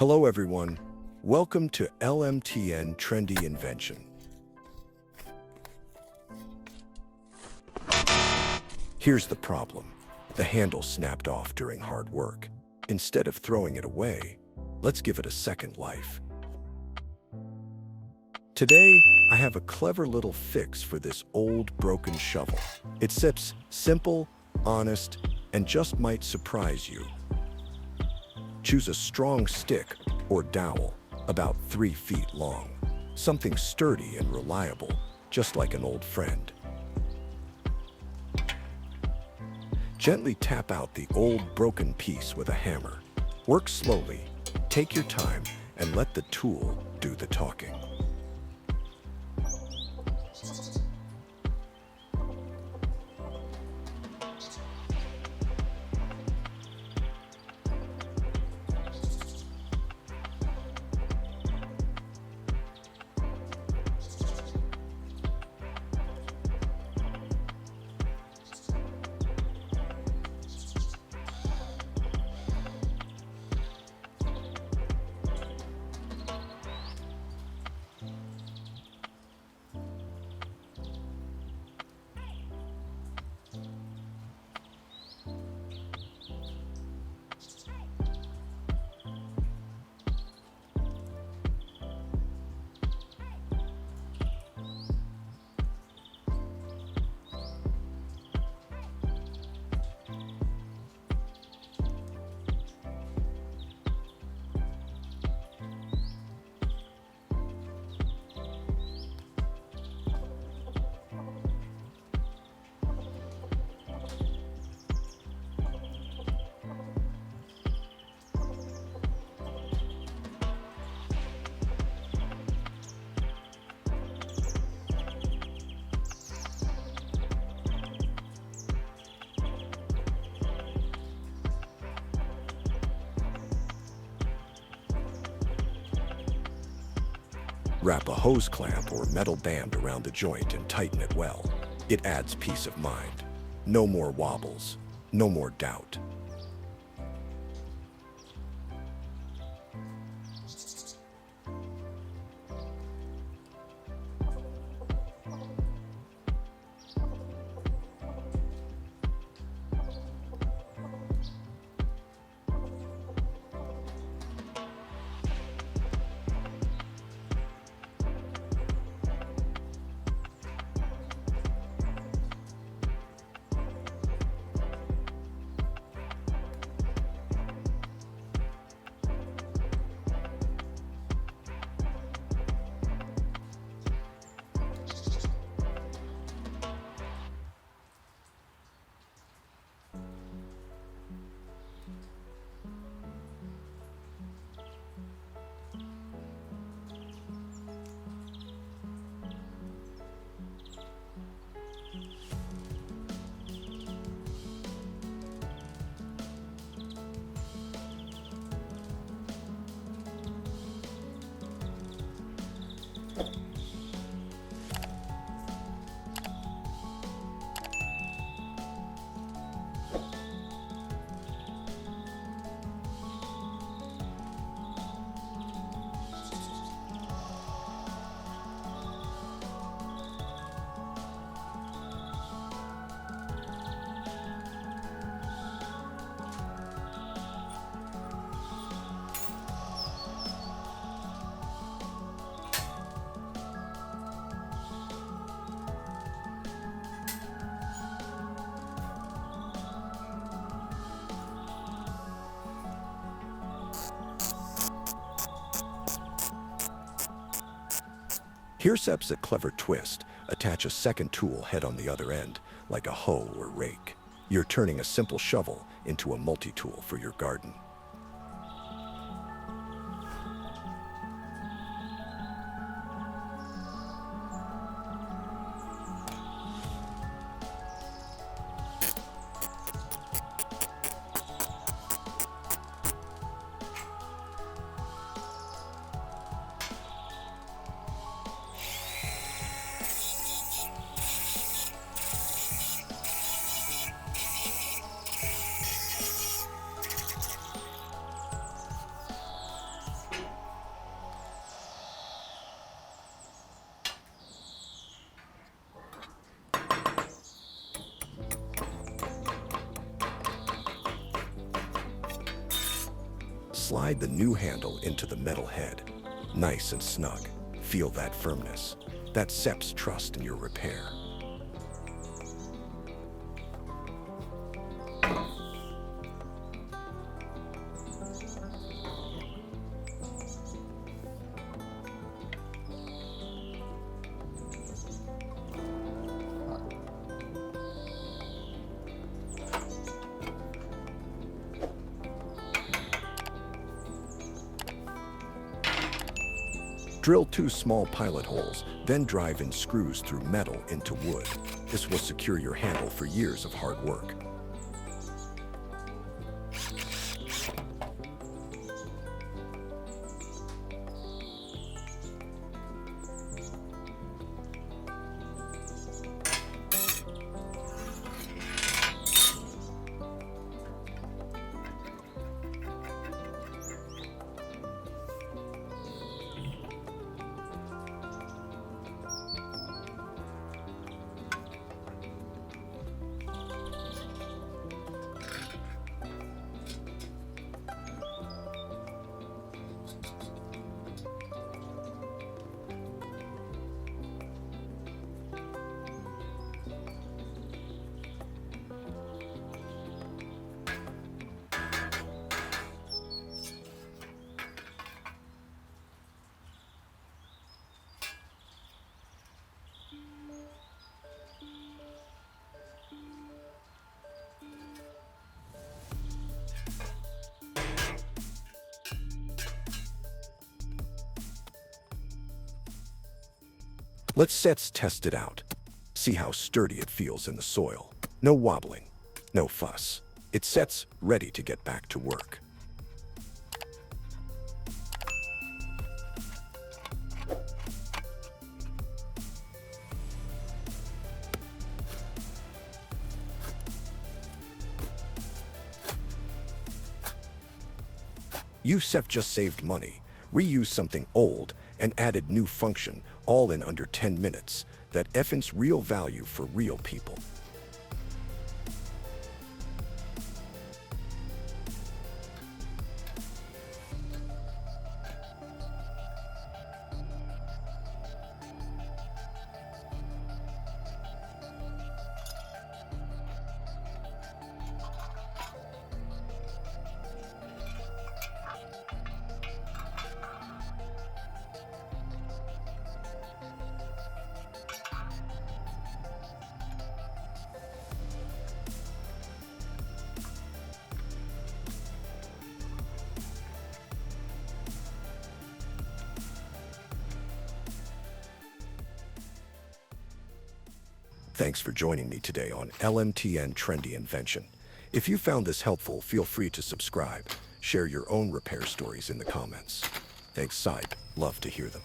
Hello everyone, welcome to LMTN Trendy Invention. Here's the problem. The handle snapped off during hard work. Instead of throwing it away, let's give it a second life. Today, I have a clever little fix for this old broken shovel. It's simple, honest, and just might surprise you. Choose a strong stick or dowel, about 3 feet long. Something sturdy and reliable, just like an old friend. Gently tap out the old broken piece with a hammer. Work slowly, take your time, and let the tool do the talking. Wrap a hose clamp or metal band around the joint and tighten it well. It adds peace of mind. No more wobbles, no more doubt. Here's a clever twist. Attach a second tool head on the other end, like a hoe or rake. You're turning a simple shovel into a multi-tool for your garden. slide the new handle into the metal head. Nice and snug. Feel that firmness. That SEP's trust in your repair. Drill 2 small pilot holes, then drive in screws through metal into wood. This will secure your handle for years of hard work. Let's test it out. See how sturdy it feels in the soil. No wobbling, no fuss. It sets ready to get back to work. USEF just saved money, reused something old, and added new function, all in under 10 minutes. That effing's real value for real people. Thanks for joining me today on LMTN Trendy Invention. If you found this helpful, feel free to subscribe. Share your own repair stories in the comments. Thanks, Side. Love to hear them.